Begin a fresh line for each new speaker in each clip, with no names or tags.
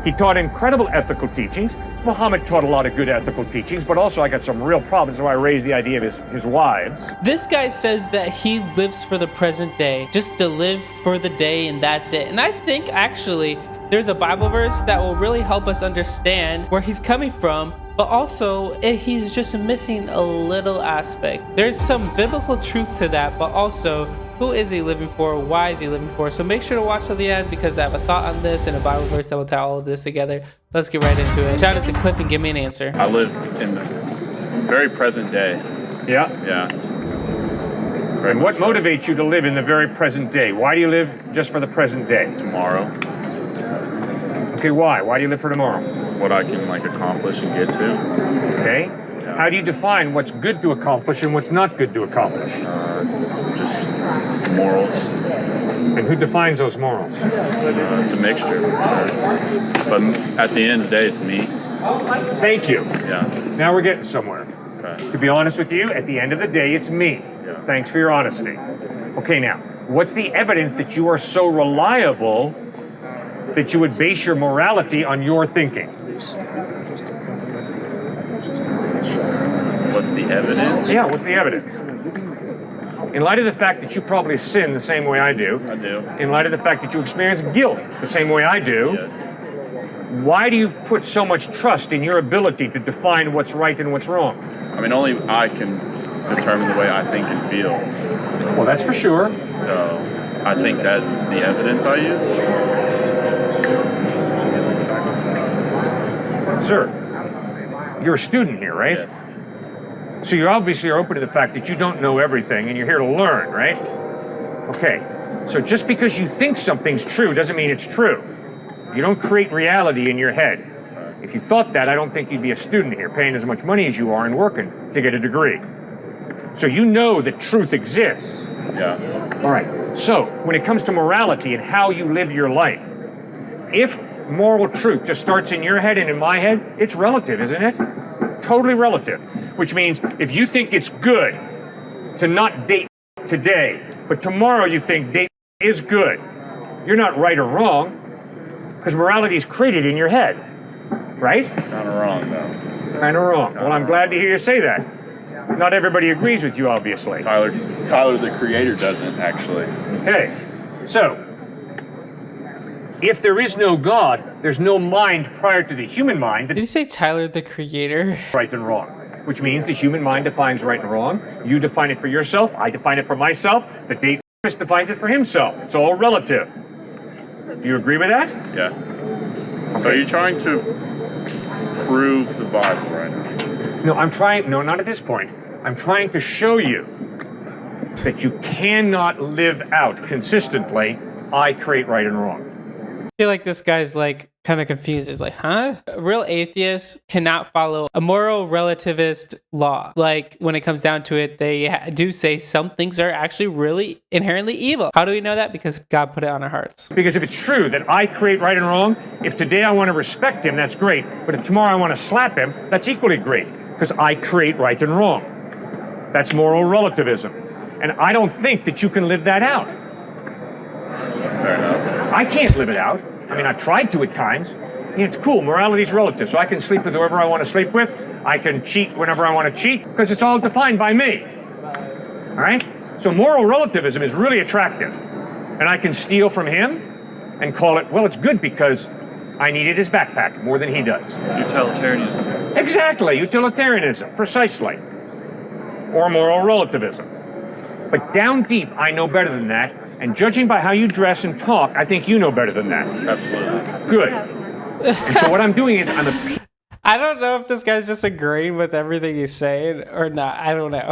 He taught incredible ethical teachings. Muhammad taught a lot of good ethical teachings, but also I got some real problems, so I raised the idea of his wives.
This guy says that he lives for the present day, just to live for the day and that's it. And I think actually there's a Bible verse that will really help us understand where he's coming from, but also he's just missing a little aspect. There's some biblical truths to that, but also who is he living for? Why is he living for? So make sure to watch till the end because I have a thought on this and a Bible verse that will tie all of this together. Let's get right into it. Shout out to Cliffe and give me an answer.
I live in the very present day.
Yeah?
Yeah.
And what motivates you to live in the very present day? Why do you live just for the present day?
Tomorrow.
Okay, why? Why do you live for tomorrow?
What I can accomplish and get to.
Okay. Yeah. How do you define what's good to accomplish and what's not good to accomplish?
It's just morals.
And who defines those morals?
It's a mixture, for sure. But at the end of the day, it's me.
Thank you.
Yeah.
Now we're getting somewhere.
Okay.
To be honest with you, at the end of the day, it's me.
Yeah.
Thanks for your honesty. Okay, now, what's the evidence that you are so reliable that you would base your morality on your thinking?
What's the evidence?
Yeah, what's the evidence? In light of the fact that you probably sin the same way I do, in light of the fact that you experience guilt the same way I do,
Yes.
why do you put so much trust in your ability to define what's right and what's wrong?
Only I can determine the way I think and feel.
Well, that's for sure.
So I think that's the evidence I use.
Sir, you're a student here, right?
Yeah.
So you obviously are open to the fact that you don't know everything and you're here to learn, right? Okay, so just because you think something's true doesn't mean it's true. You don't create reality in your head. If you thought that, I don't think you'd be a student here paying as much money as you are and working to get a degree. So you know that truth exists.
Yeah.
All right, so when it comes to morality and how you live your life, if moral truth just starts in your head and in my head, it's relative, isn't it? Totally relative. Which means if you think it's good to not date today, but tomorrow you think date is good, you're not right or wrong, because morality is created in your head, right?
Kind of wrong, though.
Kind of wrong. Well, I'm glad to hear you say that. Not everybody agrees with you, obviously.
Tyler the creator doesn't, actually.
Okay, so if there is no God, there's no mind prior to the human mind
Did he say Tyler the creator?
right and wrong, which means the human mind defines right and wrong. You define it for yourself. I define it for myself. The Davis defines it for himself. It's all relative. Do you agree with that?
Yeah. So you're trying to prove the Bible right now?
No, not at this point. I'm trying to show you that you cannot live out consistently, I create right and wrong.
I feel like this guy's kind of confused. He's like, huh? A real atheist cannot follow a moral relativist law. When it comes down to it, they do say some things are actually really inherently evil. How do we know that? Because God put it on our hearts.
Because if it's true that I create right and wrong, if today I want to respect him, that's great. But if tomorrow I want to slap him, that's equally great. Because I create right and wrong. That's moral relativism. And I don't think that you can live that out.
Fair enough.
I can't live it out. I've tried to at times. It's cool. Morality's relative. So I can sleep with whoever I want to sleep with. I can cheat whenever I want to cheat because it's all defined by me. All right? So moral relativism is really attractive. And I can steal from him and call it, well, it's good because I needed his backpack more than he does.
Utilitarianism.
Exactly. Utilitarianism. Precisely. Or moral relativism. But down deep, I know better than that. And judging by how you dress and talk, I think you know better than that.
Absolutely.
Good. And so what I'm doing is
I don't know if this guy's just agreeing with everything he's saying or not. I don't know.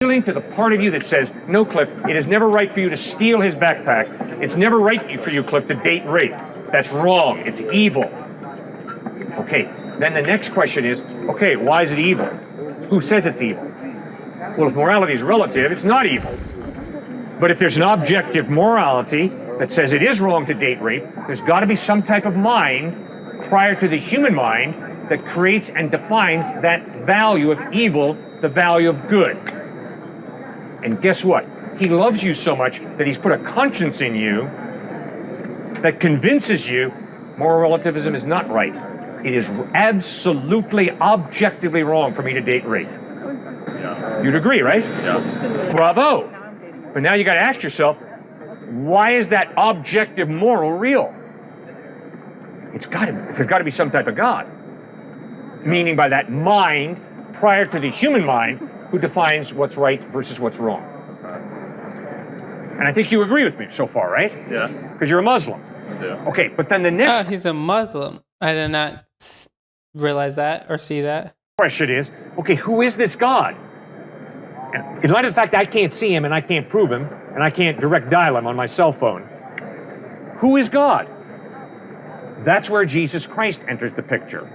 appealing to the part of you that says, no, Cliff, it is never right for you to steal his backpack. It's never right for you, Cliff, to date rape. That's wrong. It's evil. Okay, then the next question is, okay, why is it evil? Who says it's evil? Well, if morality is relative, it's not evil. But if there's an objective morality that says it is wrong to date rape, there's got to be some type of mind prior to the human mind that creates and defines that value of evil, the value of good. And guess what? He loves you so much that he's put a conscience in you that convinces you Moral relativism is not right. It is absolutely, objectively wrong for me to date rape.
Yeah.
You'd agree, right?
Yeah.
Bravo. But now you got to ask yourself, why is that objective moral real? There's got to be some type of God. Meaning by that mind, prior to the human mind, who defines what's right versus what's wrong. And I think you agree with me so far, right?
Yeah.
Because you're a Muslim.
Yeah.
Okay, but then the next
Oh, he's a Muslim. I did not realize that or see that.
question is, okay, who is this God? And in light of the fact that I can't see him and I can't prove him and I can't direct dial him on my cell phone, who is God? That's where Jesus Christ enters the picture.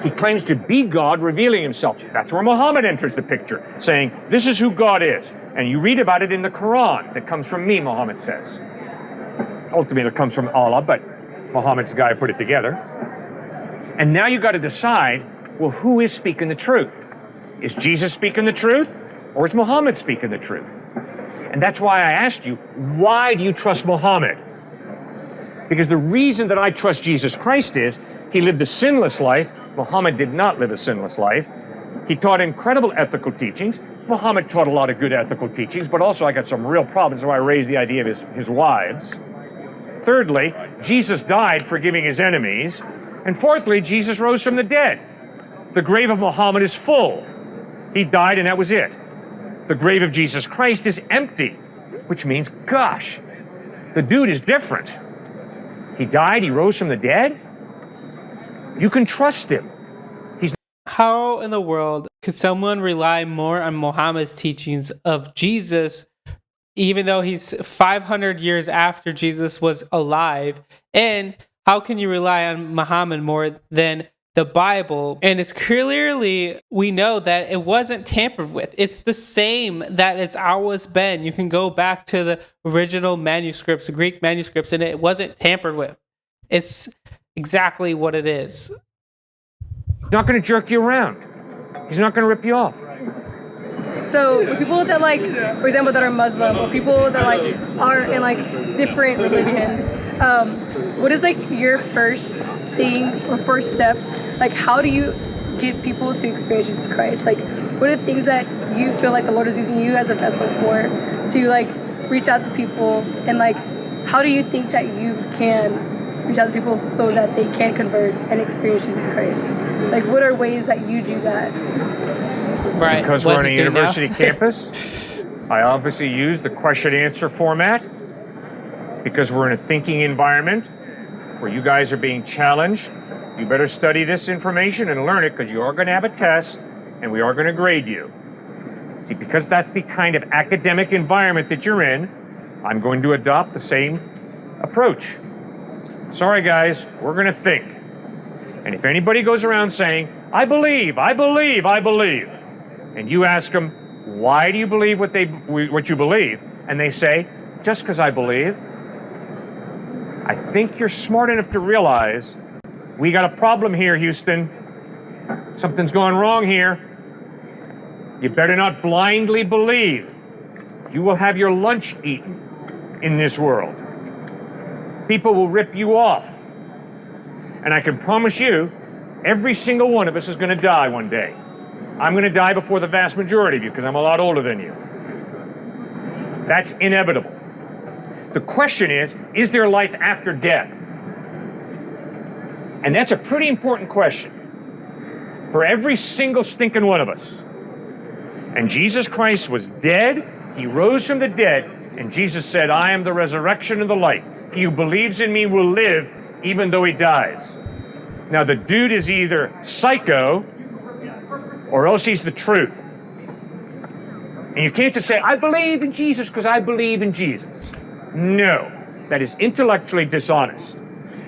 He claims to be God, revealing himself. That's where Muhammad enters the picture, saying, this is who God is. And you read about it in the Quran. That comes from me, Muhammad says. Ultimately, it comes from Allah, but Muhammad's the guy who put it together. And now you got to decide, well, who is speaking the truth? Is Jesus speaking the truth, or is Muhammad speaking the truth? And that's why I asked you, why do you trust Muhammad? Because the reason that I trust Jesus Christ is, he lived a sinless life. Muhammad did not live a sinless life. He taught incredible ethical teachings. Muhammad taught a lot of good ethical teachings, but also I got some real problems, so I raised the idea of his wives. Thirdly, Jesus died forgiving his enemies. And fourthly, Jesus rose from the dead. The grave of Muhammad is full. He died and that was it. The grave of Jesus Christ is empty, which means, gosh, the dude is different. He died, he rose from the dead. You can trust him.
How in the world could someone rely more on Muhammad's teachings of Jesus, even though he's 500 years after Jesus was alive? And how can you rely on Muhammad more than the Bible? And it's clearly, we know that it wasn't tampered with. It's the same that it's always been. You can go back to the original manuscripts, the Greek manuscripts, and it wasn't tampered with. It's exactly what it is.
He's not going to jerk you around. He's not going to rip you off.
So for people that like, for example, that are Muslim, or people that like are in like different religions, what is like your first thing or first step? Like, how do you get people to experience Jesus Christ? Like, what are the things that you feel like the Lord is using you as a vessel for to like reach out to people? And like, how do you think that you can reach out to people so that they can convert and experience Jesus Christ? Like, what are ways that you do that?
Right.
Because we're on a university campus, I obviously use the question-answer format. Because we're in a thinking environment where you guys are being challenged, you better study this information and learn it, because you are going to have a test and we are going to grade you. See, because that's the kind of academic environment that you're in, I'm going to adopt the same approach. Sorry, guys, we're going to think. And if anybody goes around saying, I believe, I believe, I believe, and you ask them, why do you believe what you believe? And they say, just because I believe. I think you're smart enough to realize we got a problem here, Houston. Something's going wrong here. You better not blindly believe. You will have your lunch eaten in this world. People will rip you off. And I can promise you, every single one of us is going to die one day. I'm going to die before the vast majority of you because I'm a lot older than you. That's inevitable. The question is there life after death? And that's a pretty important question for every single stinking one of us. And Jesus Christ was dead. He rose from the dead. And Jesus said, I am the resurrection and the life. He who believes in me will live even though he dies. Now, the dude is either psycho or else he's the truth. And you can't just say, I believe in Jesus because I believe in Jesus. No, that is intellectually dishonest.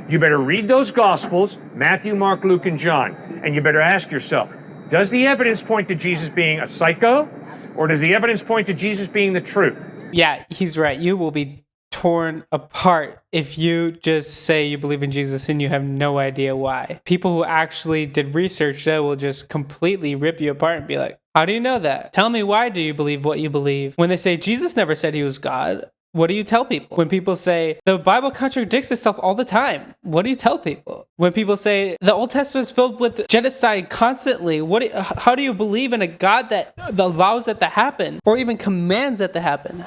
You better read those Gospels, Matthew, Mark, Luke, and John, and you better ask yourself, does the evidence point to Jesus being a psycho, or does the evidence point to Jesus being the truth?
Yeah, he's right. You will be torn apart if you just say you believe in Jesus and you have no idea why. People who actually did research that will just completely rip you apart and be like, how do you know that? Tell me, why do you believe what you believe? When they say Jesus never said he was God, what do you tell people? When people say the Bible contradicts itself all the time, what do you tell people? When people say the Old Testament is filled with genocide constantly, how do you believe in a God that allows that to happen, or even commands that to happen?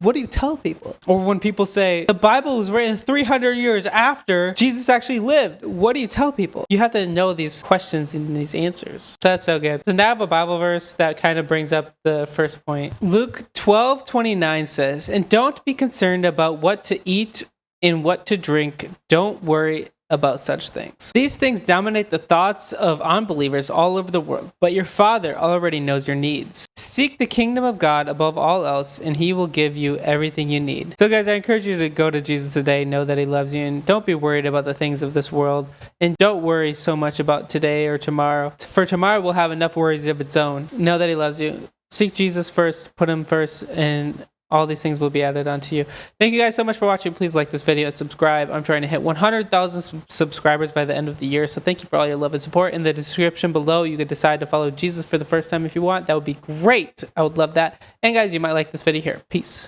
What do you tell people? Or when people say the Bible was written 300 years after Jesus actually lived, what do you tell people? You have to know these questions and these answers. So that's so good. So now I have a Bible verse that kind of brings up the first point. Luke 12:29 says, "And don't be concerned about what to eat and what to drink. Don't worry about such things. These things dominate the thoughts of unbelievers all over the world, but your Father already knows your needs. Seek the kingdom of God above all else, and He will give you everything you need." So guys, I encourage you to go to Jesus today, know that He loves you, and don't be worried about the things of this world, and don't worry so much about today or tomorrow. For tomorrow will have enough worries of its own. Know that He loves you. Seek Jesus first, put Him first, and all these things will be added onto you. Thank you guys so much for watching. Please like this video and subscribe. I'm trying to hit 100,000 subscribers by the end of the year. So thank you for all your love and support. In the description below, you could decide to follow Jesus for the first time if you want. That would be great. I would love that. And guys, you might like this video here. Peace.